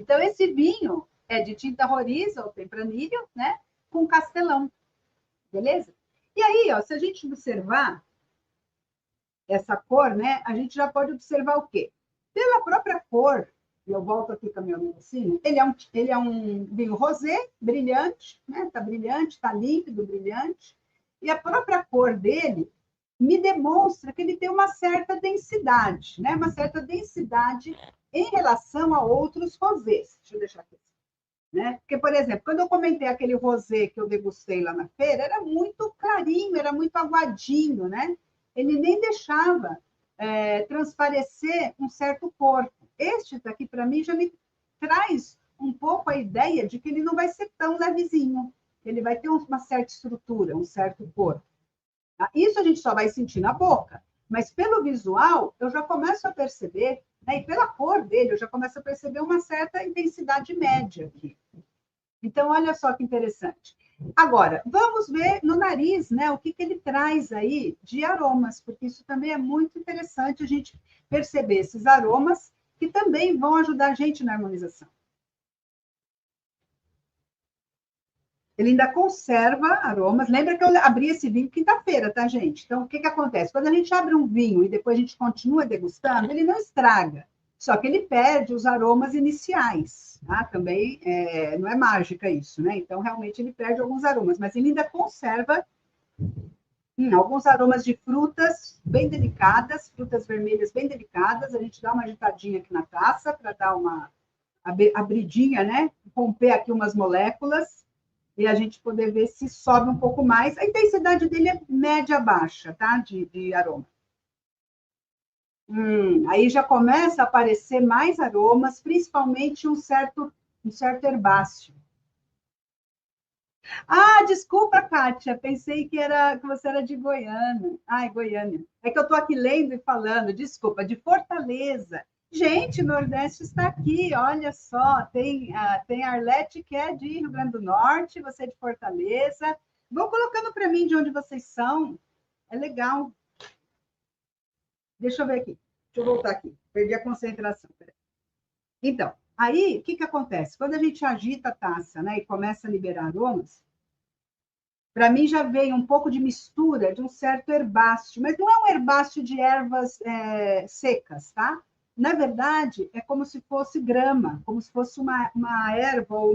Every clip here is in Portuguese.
Então, esse vinho é de tinta roriz, ou tempranillo, né? Com castelão, beleza? E aí, ó, se a gente observar essa cor, né? A gente já pode observar o quê? Pela própria cor, e eu volto aqui com a minha negocinho, ele é um vinho rosé, brilhante, né? Tá brilhante, tá límpido, brilhante. E a própria cor dele me demonstra que ele tem uma certa densidade, né? Uma certa densidade em relação a outros rosés. Deixa eu deixar aqui. Né? Porque, por exemplo, quando eu comentei aquele rosé que eu degustei lá na feira, era muito clarinho, era muito aguadinho, né? Ele nem deixava transparecer um certo corpo. Este daqui, para mim, já me traz um pouco a ideia de que ele não vai ser tão levezinho, ele vai ter uma certa estrutura, um certo corpo. Tá? Isso a gente só vai sentir na boca, mas pelo visual, eu já começo a perceber, né, e pela cor dele, eu já começo a perceber uma certa intensidade média aqui. Então, olha só que interessante. Agora, vamos ver no nariz, né, o que ele traz aí de aromas, porque isso também é muito interessante a gente perceber esses aromas que também vão ajudar a gente na harmonização. Ele ainda conserva aromas. Lembra que eu abri esse vinho quinta-feira, tá, gente? Então, o que acontece? Quando a gente abre um vinho e depois a gente continua degustando, ele não estraga. Só que ele perde os aromas iniciais, tá? Também não é mágica isso, né? Então, realmente, ele perde alguns aromas, mas ele ainda conserva alguns aromas de frutas bem delicadas, frutas vermelhas bem delicadas. A gente dá uma agitadinha aqui na taça para dar uma abridinha, né? Romper aqui umas moléculas e a gente poder ver se sobe um pouco mais. A intensidade dele é média-baixa, tá? De aroma. Aí já começa a aparecer mais aromas, principalmente um certo herbáceo. Ah, desculpa, Kátia, pensei que você era de Goiânia. Ai, Goiânia. É que eu estou aqui lendo e falando, desculpa, de Fortaleza. Gente, Nordeste está aqui, olha só, tem a Arlete, que é de Rio Grande do Norte, você é de Fortaleza. Vão colocando para mim de onde vocês são, é legal. Deixa eu ver aqui, deixa eu voltar aqui, perdi a concentração. Então, aí, o que acontece? Quando a gente agita a taça, né, e começa a liberar aromas, para mim já vem um pouco de mistura de um certo herbáceo, mas não é um herbáceo de ervas secas, tá? Na verdade, é como se fosse grama, como se fosse uma erva ou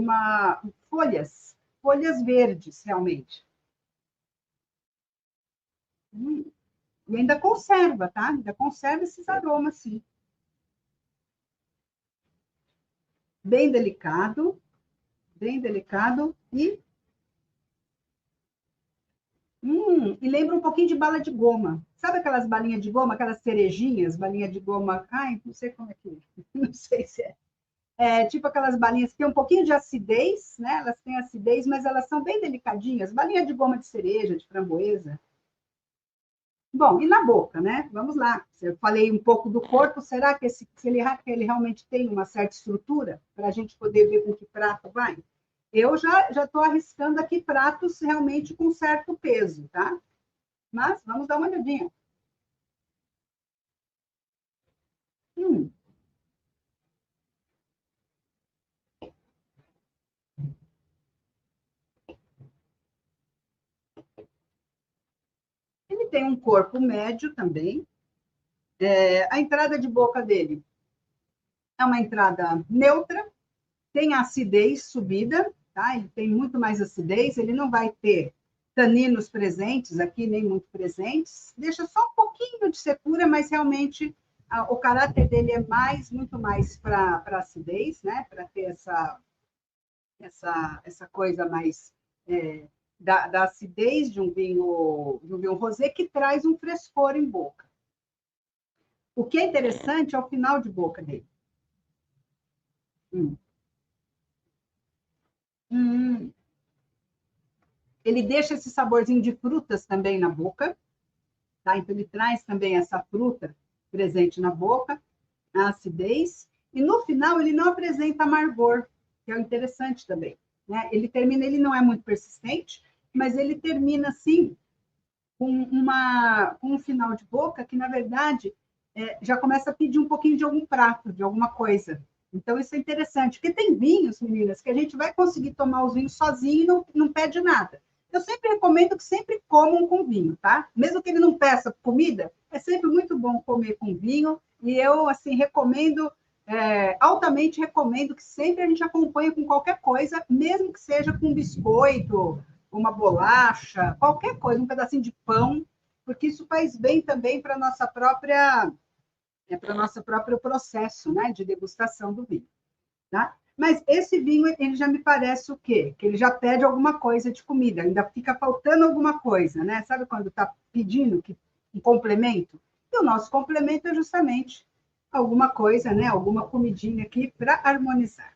folhas verdes, realmente. E ainda conserva, tá? Ainda conserva esses aromas, sim. Bem delicado e lembra um pouquinho de bala de goma. Sabe aquelas balinhas de goma, aquelas cerejinhas, balinha de goma? Ai, não sei como é que é. Não sei se é. É tipo aquelas balinhas que têm um pouquinho de acidez, né? Elas têm acidez, mas elas são bem delicadinhas. Balinha de goma de cereja, de framboesa. Bom, e na boca, né? Vamos lá. Eu falei um pouco do corpo. Será que ele realmente tem uma certa estrutura para a gente poder ver com que prato vai? Eu já estou arriscando aqui pratos realmente com certo peso, tá? Mas vamos dar uma olhadinha. Hum. Ele tem um corpo médio também. A entrada de boca dele é uma entrada neutra, tem acidez subida, tá? Ele tem muito mais acidez, ele não vai ter taninos presentes aqui, nem muito presentes, deixa só um pouquinho de secura, mas realmente o caráter dele é muito mais para acidez, né? Para ter essa coisa mais da acidez de um vinho rosé que traz um frescor em boca. O que é interessante é o final de boca dele. Ele deixa esse saborzinho de frutas também na boca, tá? Então ele traz também essa fruta presente na boca, a acidez, e no final ele não apresenta amargor, que é o interessante também, né? Ele não é muito persistente, mas ele termina assim com um final de boca que na verdade já começa a pedir um pouquinho de algum prato, de alguma coisa, Então, isso é interessante, porque tem vinhos, meninas, que a gente vai conseguir tomar os vinhos sozinho e não pede nada. Eu sempre recomendo que sempre comam com vinho, tá? Mesmo que ele não peça comida, é sempre muito bom comer com vinho, e eu, assim, recomendo, altamente recomendo que sempre a gente acompanhe com qualquer coisa, mesmo que seja com um biscoito, uma bolacha, qualquer coisa, um pedacinho de pão, porque isso faz bem também para nossa própria para o nosso próprio processo, né, de degustação do vinho, tá? Mas esse vinho, ele já me parece o quê? Que ele já pede alguma coisa de comida, ainda fica faltando alguma coisa, né? Sabe quando está pedindo um complemento? E o nosso complemento é justamente alguma coisa, né? Alguma comidinha aqui para harmonizar.